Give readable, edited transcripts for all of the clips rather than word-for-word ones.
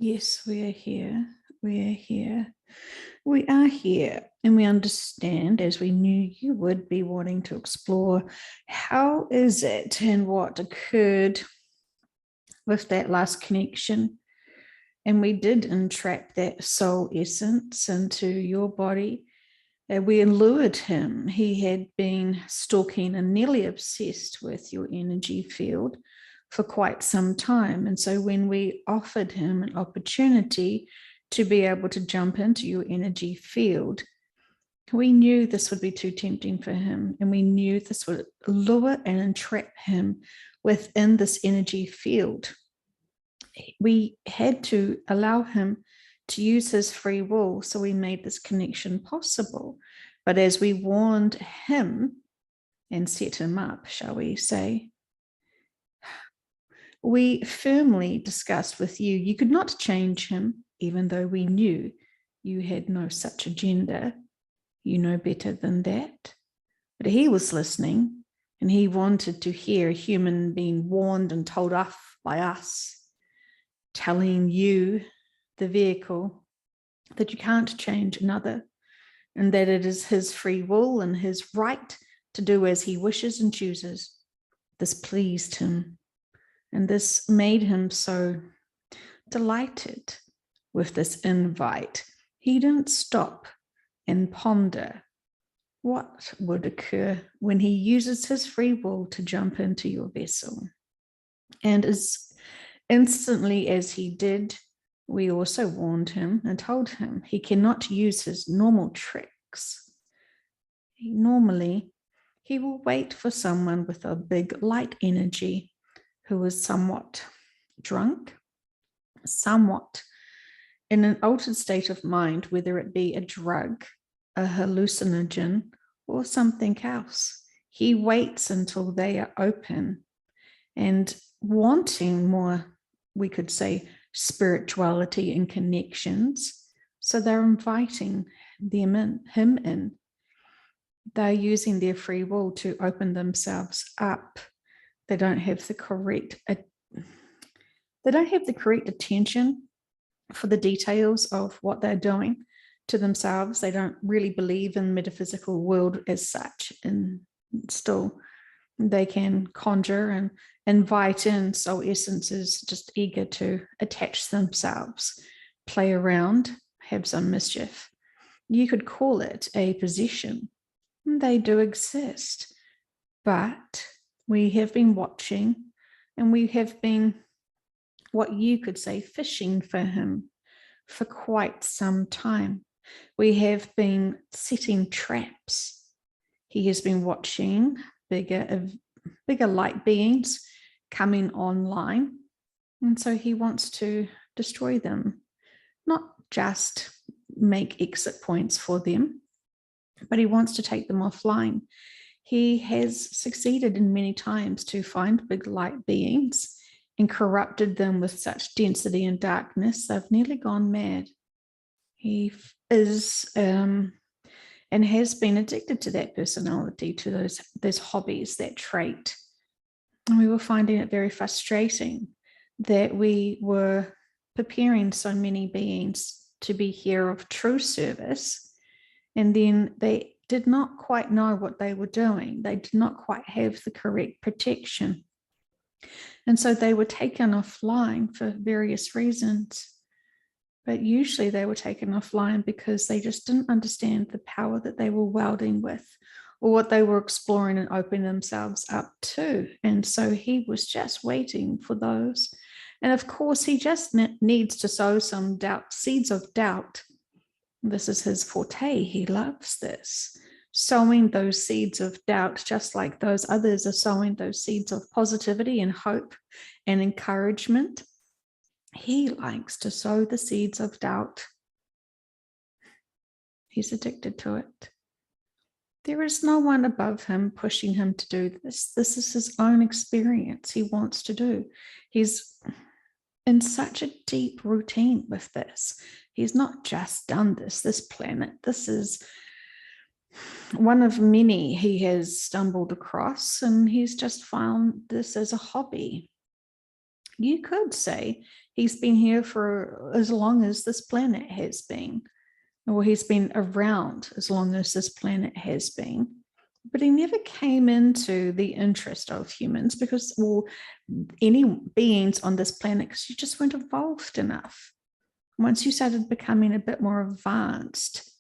Yes, we are here. We are here. We are here. And we understand, as we knew you would be wanting to explore, how is it and what occurred with that last connection. And we did entrap that soul essence into your body. We lured him. He had been stalking and nearly obsessed with your energy field for quite some time. And so when we offered him an opportunity to be able to jump into your energy field, we knew this would be too tempting for him. And we knew this would lure and entrap him within this energy field. We had to allow him to use his free will. So we made this connection possible. But as we warned him and set him up, shall we say, we firmly discussed with you, you could not change him, even though we knew you had no such agenda. You know better than that. But he was listening, and he wanted to hear a human being warned and told off by us, telling you, the vehicle, that you can't change another, and that it is his free will and his right to do as he wishes and chooses. This pleased him, and this made him so delighted with this invite. He didn't stop and ponder what would occur when he uses his free will to jump into your vessel. And as instantly as he did, we also warned him and told him he cannot use his normal tricks. Normally, he will wait for someone with a big light energy who is somewhat drunk, somewhat in an altered state of mind, whether it be a drug, a hallucinogen, or something else. He waits until they are open and wanting more, we could say, spirituality and connections. So they're inviting him in. They're using their free will to open themselves up. They don't have the correct attention for the details of what they're doing to themselves. They don't really believe in the metaphysical world as such, and still they can conjure and invite in soul essences just eager to attach themselves, play around, have some mischief. You could call it a possession. They do exist, but we have been watching, and we have been, what you could say, fishing for him for quite some time. We have been setting traps. He has been watching bigger light beings coming online, and so he wants to destroy them, not just make exit points for them, but he wants to take them offline. He has succeeded in many times to find big light beings and corrupted them with such density and darkness, they've nearly gone mad. He is and has been addicted to that personality, to those hobbies, that trait. And we were finding it very frustrating that we were preparing so many beings to be here of true service, and then they did not quite know what they were doing. They did not quite have the correct protection. And so they were taken offline for various reasons. But usually they were taken offline because they just didn't understand the power that they were welding with, or what they were exploring and opening themselves up to. And so he was just waiting for those. And of course, he just needs to sow some doubt, seeds of doubt. This is his forte. He loves this. Sowing those seeds of doubt, just like those others are sowing those seeds of positivity and hope and encouragement. He likes to sow the seeds of doubt. He's addicted to it. There is no one above him pushing him to do this. This is his own experience he wants to do. He's in such a deep routine with this. He's not just done this planet. This is one of many he has stumbled across, and he's just found this as a hobby. You could say he's been here for as long as this planet has been, or he's been around as long as this planet has been. But he never came into the interest of humans because, or any beings on this planet, because you just weren't evolved enough. Once you started becoming a bit more advanced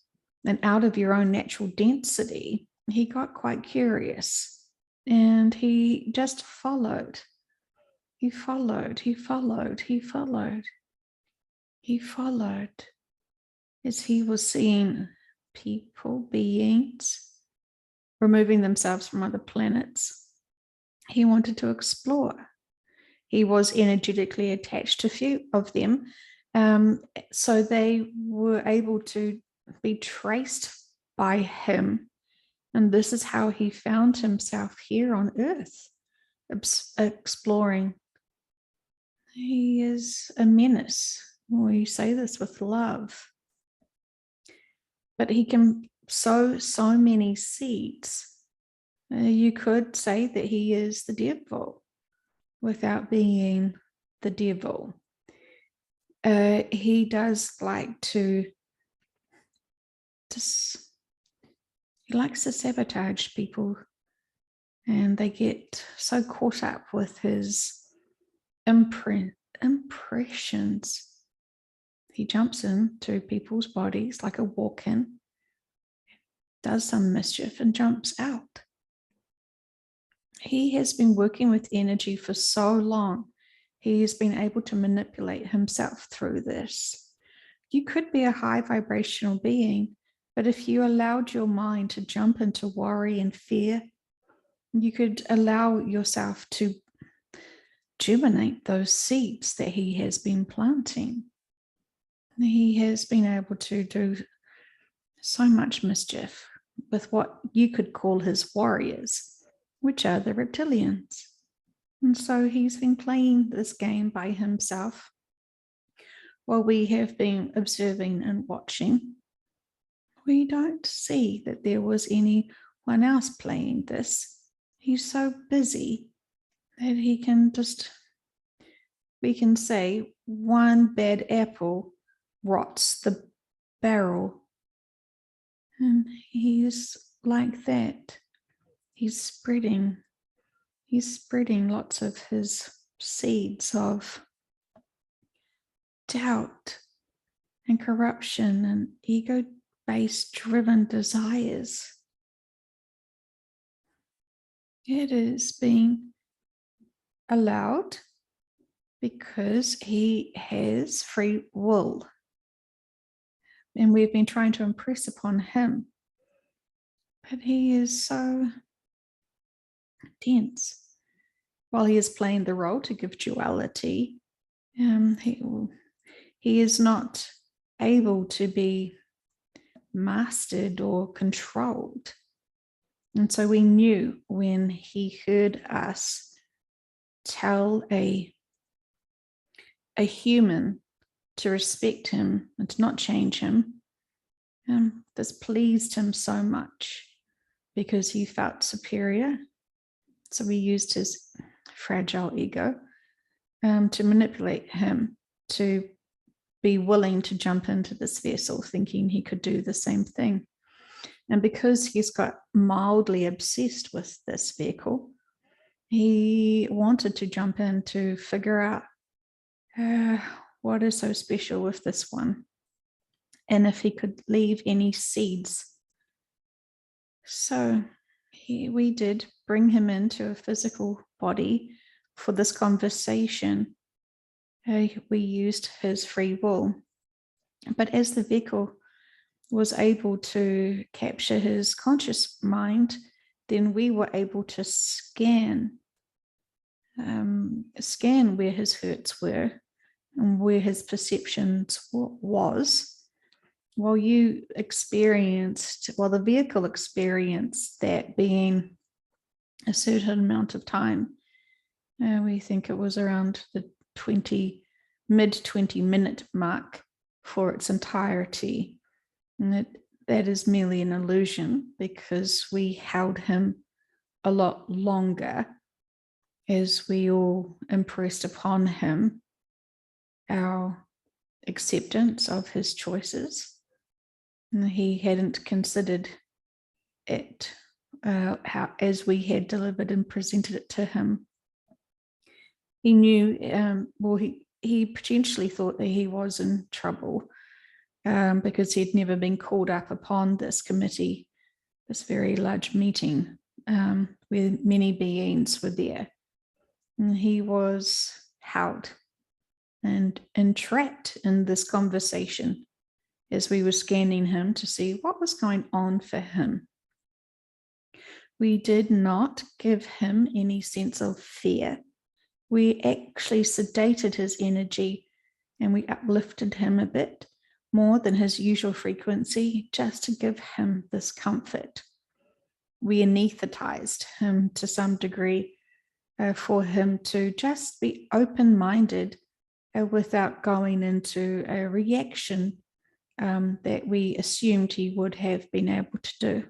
and out of your own natural density, he got quite curious and he just followed. He followed, he followed, he followed, he followed as he was seeing people, beings, removing themselves from other planets. He wanted to explore. He was energetically attached to a few of them. So they were able to be traced by him. And this is how he found himself here on Earth, exploring. He is a menace. We say this with love. But he can sow so many seeds. You could say that he is the devil without being the devil. He does like to he likes to sabotage people, and they get so caught up with his impressions. He jumps into people's bodies like a walk-in, does some mischief and jumps out. He has been working with energy for so long. He has been able to manipulate himself through this. You could be a high vibrational being, but if you allowed your mind to jump into worry and fear, you could allow yourself to germinate those seeds that he has been planting. He has been able to do so much mischief with what you could call his warriors, which are the reptilians. And so he's been playing this game by himself while we have been observing and watching. We don't see that there was anyone else playing this. He's so busy that he can just, we can say, one bad apple rots the barrel. And he's like that. He's spreading lots of his seeds of doubt and corruption and ego-based driven desires. It is being allowed because he has free will. And we've been trying to impress upon him. But he is so dense. While he is playing the role to give duality, he is not able to be mastered or controlled. And so we knew when he heard us tell a human to respect him and to not change him, this pleased him so much because he felt superior. So we used his fragile ego to manipulate him to be willing to jump into this vessel, thinking he could do the same thing. And because he's got mildly obsessed with this vehicle, he wanted to jump in to figure out what is so special with this one, and if he could leave any seeds. So we did bring him into a physical body for this conversation. We used his free will. But as the vehicle was able to capture his conscious mind, then we were able to scan where his hurts were and where his perceptions was, while the vehicle experienced that being a certain amount of time. We think it was around the mid 20 minute mark for its entirety. And that is merely an illusion because we held him a lot longer as we all impressed upon him our acceptance of his choices. And he hadn't considered it how, as we had delivered and presented it to him. He knew, he potentially thought that he was in trouble because he'd never been called up upon this committee, this very large meeting where many beings were there. And he was held and entrapped in this conversation as we were scanning him to see what was going on for him. We did not give him any sense of fear. We actually sedated his energy and we uplifted him a bit more than his usual frequency just to give him this comfort. We anesthetized him to some degree for him to just be open-minded without going into a reaction that we assumed he would have been able to do.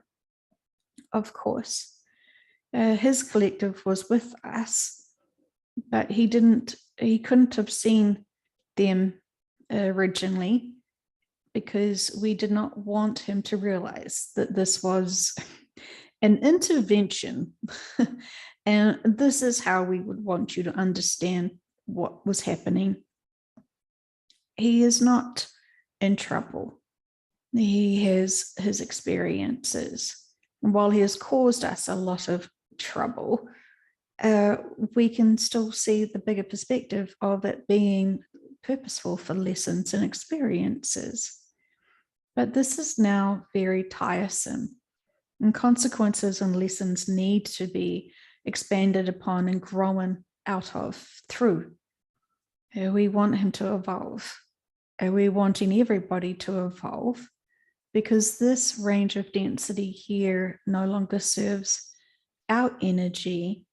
Of course, his collective was with us, but he couldn't have seen them originally because we did not want him to realize that this was an intervention. And this is how we would want you to understand what was happening. He is not in trouble. He has his experiences. And while he has caused us a lot of trouble, we can still see the bigger perspective of it being purposeful for lessons and experiences. But this is now very tiresome, and consequences and lessons need to be expanded upon and grown out of through. We want him to evolve. We're wanting everybody to evolve because this range of density here no longer serves our energy,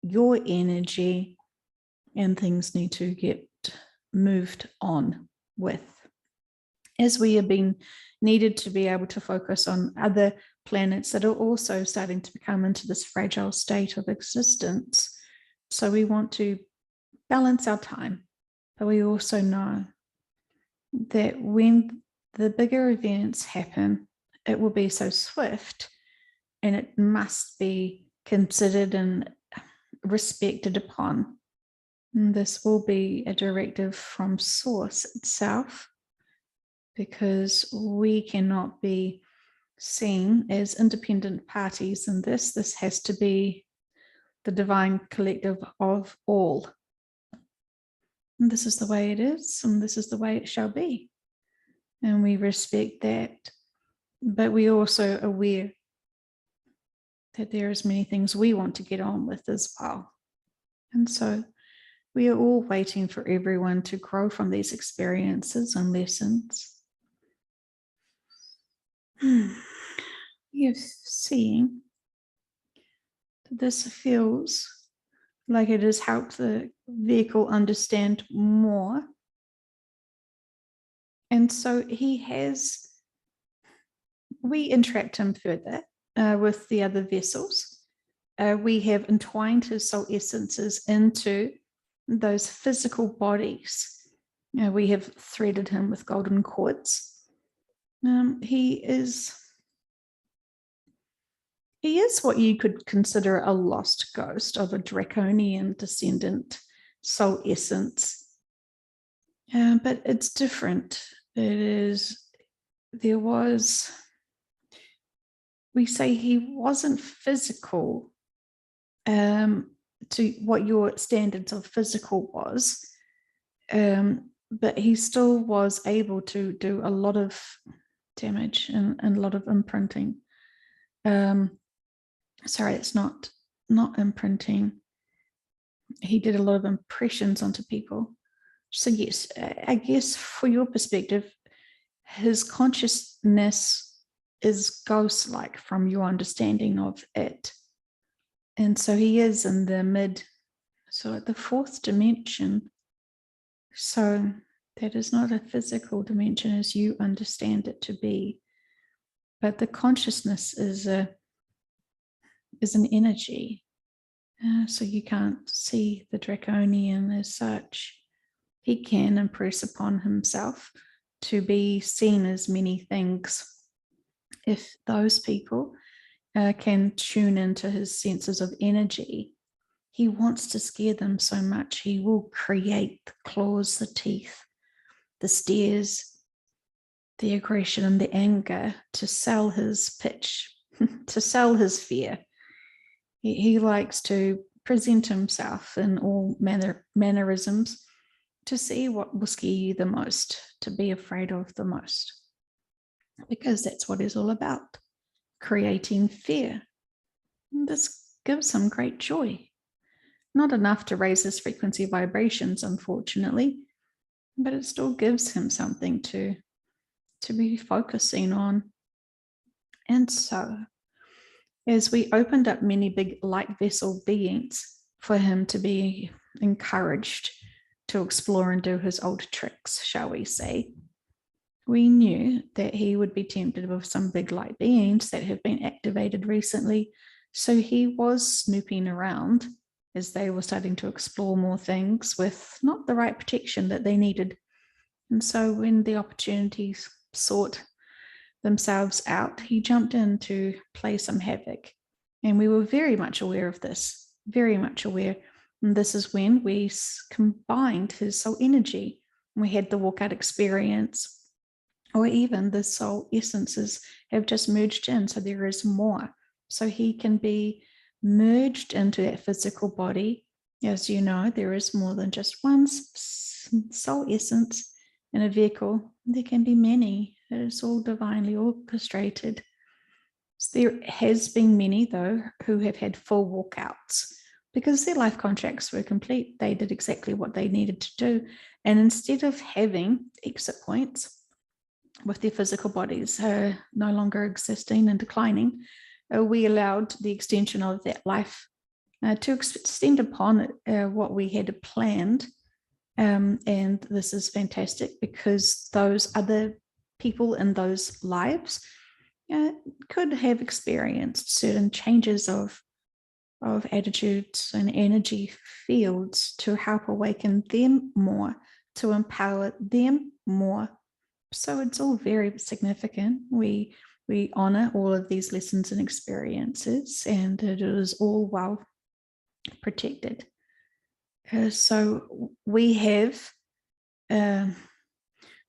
your energy, and things need to get moved on with. As we have been needed to be able to focus on other planets that are also starting to become into this fragile state of existence. So we want to balance our time, but we also know that when the bigger events happen, it will be so swift and it must be considered and respected upon. And this will be a directive from Source itself, because we cannot be seen as independent parties in this. This has to be the divine collective of all. And this is the way it is, and this is the way it shall be. And we respect that, but we're also aware that there is many things we want to get on with as well. And so we are all waiting for everyone to grow from these experiences and lessons. You're seeing that this feels like it has helped the vehicle understand more. And so we entrapped him further with the other vessels. We have entwined his soul essences into those physical bodies. We have threaded him with golden cords. He is what you could consider a lost ghost of a draconian descendant soul essence. But it's different. We say he wasn't physical to what your standards of physical was, but he still was able to do a lot of damage and a lot of imprinting. Sorry, it's not imprinting. He did a lot of impressions onto people. So yes, I guess for your perspective, his consciousness is ghost-like from your understanding of it. And so he is in the at the fourth dimension. So that is not a physical dimension as you understand it to be, but the consciousness is an energy. So you can't see the draconian as such. He can impress upon himself to be seen as many things. If those people can tune into his senses of energy, he wants to scare them so much, he will create the claws, the teeth, the stares, the aggression, and the anger to sell his pitch, to sell his fear. He likes to present himself in all mannerisms to see what will scare you the most, to be afraid of the most, because that's what it's all about, creating fear. And this gives him great joy. Not enough to raise his frequency vibrations, unfortunately, but it still gives him something to be focusing on. And so, as we opened up many big light vessel beings for him to be encouraged to explore and do his old tricks, shall we say, we knew that he would be tempted with some big light beings that have been activated recently. So he was snooping around as they were starting to explore more things with not the right protection that they needed. And so when the opportunities sought themselves out, he jumped in to play some havoc. And we were very much aware of this, very much aware. And this is when we combined his soul energy. We had the walkout experience, or even the soul essences have just merged in. So there is more. So he can be merged into that physical body. As you know, there is more than just one soul essence in a vehicle. There can be many. It is all divinely orchestrated. So there has been many, though, who have had full walkouts because their life contracts were complete. They did exactly what they needed to do. And instead of having exit points with their physical bodies no longer existing and declining, we allowed the extension of that life to extend upon what we had planned. And this is fantastic because those other people in those lives could have experienced certain changes of attitudes and energy fields to help awaken them more, to empower them more. So it's all very significant. We honor all of these lessons and experiences, and it is all well protected. So we have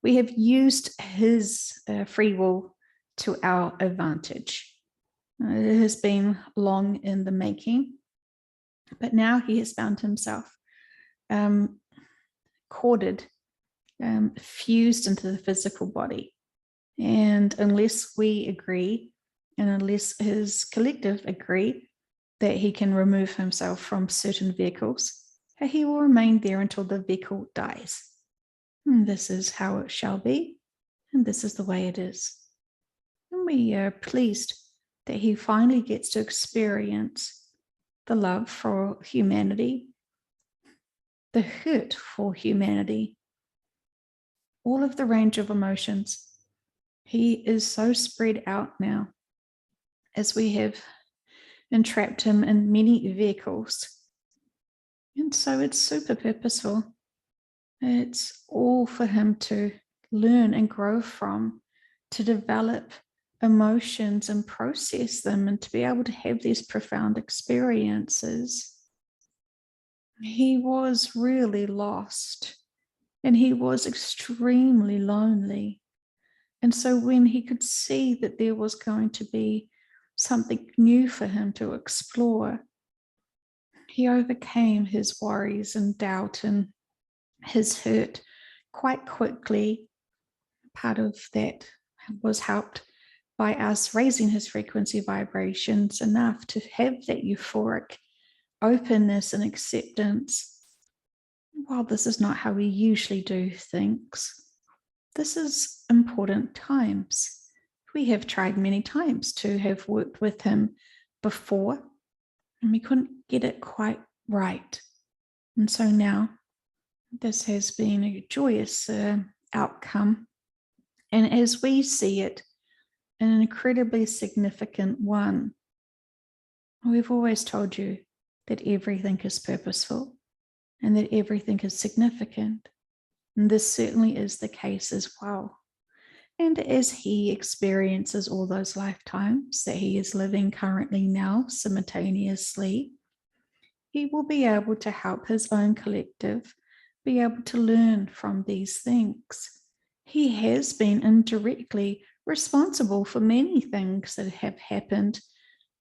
used his free will to our advantage. It has been long in the making, but now he has found himself corded, fused into the physical body. And unless we agree, and unless his collective agree that he can remove himself from certain vehicles, he will remain there until the vehicle dies. And this is how it shall be, and this is the way it is. And we are pleased that he finally gets to experience the love for humanity, the hurt for humanity, all of the range of emotions. He is so spread out now, as we have entrapped him in many vehicles. And so it's super purposeful. It's all for him to learn and grow from, to develop emotions and process them, and to be able to have these profound experiences. He was really lost, and he was extremely lonely. And so when he could see that there was going to be something new for him to explore, he overcame his worries and doubt and his hurt quite quickly. Part of that was helped by us raising his frequency vibrations enough to have that euphoric openness and acceptance. While this is not how we usually do things, this is important times. We have tried many times to have worked with him before, and we couldn't get it quite right. And so now this has been a joyous outcome. And as we see it, an incredibly significant one. We've always told you that everything is purposeful and that everything is significant. And this certainly is the case as well. And as he experiences all those lifetimes that he is living currently now simultaneously, he will be able to help his own collective be able to learn from these things. He has been indirectly responsible for many things that have happened,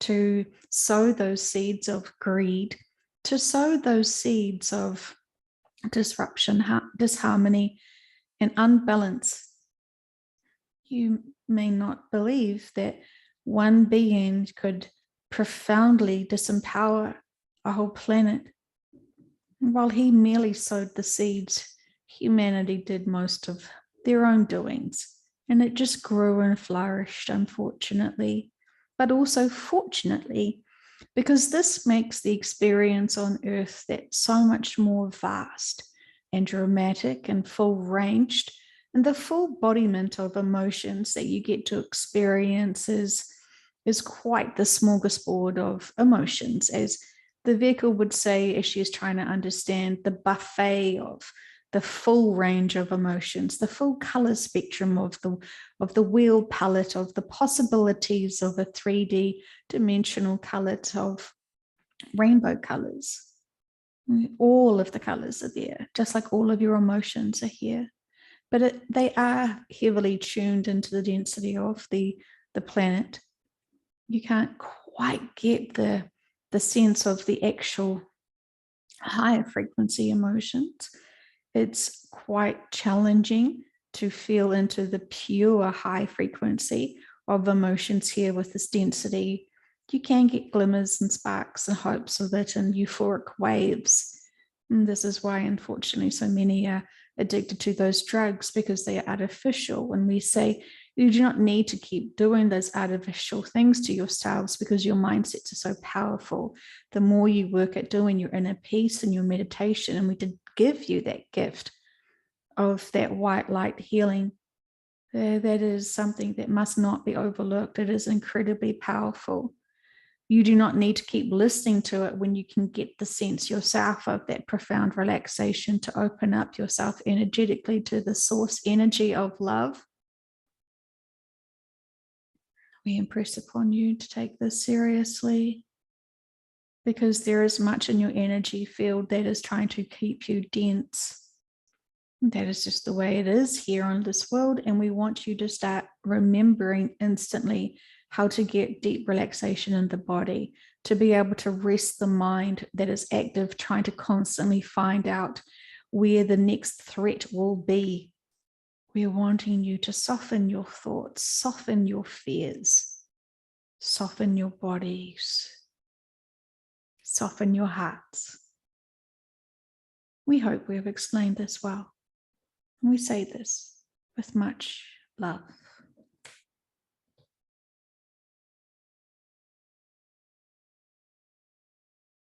to sow those seeds of greed, to sow those seeds of disruption, disharmony, and unbalance. You may not believe that one being could profoundly disempower a whole planet. While he merely sowed the seeds, humanity did most of their own doings, and it just grew and flourished, unfortunately, but also fortunately, because this makes the experience on Earth that so much more vast and dramatic and full-ranged, and the full embodiment of emotions that you get to experience is quite the smorgasbord of emotions, as the vehicle would say, as she's trying to understand the buffet of the full range of emotions, the full color spectrum of the wheel palette of the possibilities of a 3D dimensional palette of rainbow colors. All of the colors are there, just like all of your emotions are here. But they are heavily tuned into the density of the planet. You can't quite get the sense of the actual higher frequency emotions. It's quite challenging to feel into the pure high frequency of emotions here with this density. You can get glimmers and sparks and hopes of it and euphoric waves. And this is why, unfortunately, so many are addicted to those drugs, because they are artificial. When we say you do not need to keep doing those artificial things to yourselves because your mindsets are so powerful, the more you work at doing your inner peace and your meditation, and we did give you that gift of that white light healing, that is something that must not be overlooked. It is incredibly powerful. You do not need to keep listening to it when you can get the sense yourself of that profound relaxation to open up yourself energetically to the source energy of love. We impress upon you to take this seriously, because there is much in your energy field that is trying to keep you dense. That is just the way it is here on this world, and we want you to start remembering instantly how to get deep relaxation in the body, to be able to rest the mind that is active, trying to constantly find out where the next threat will be. We're wanting you to soften your thoughts, soften your fears, soften your bodies, soften your hearts. We hope we have explained this well. And we say this with much love.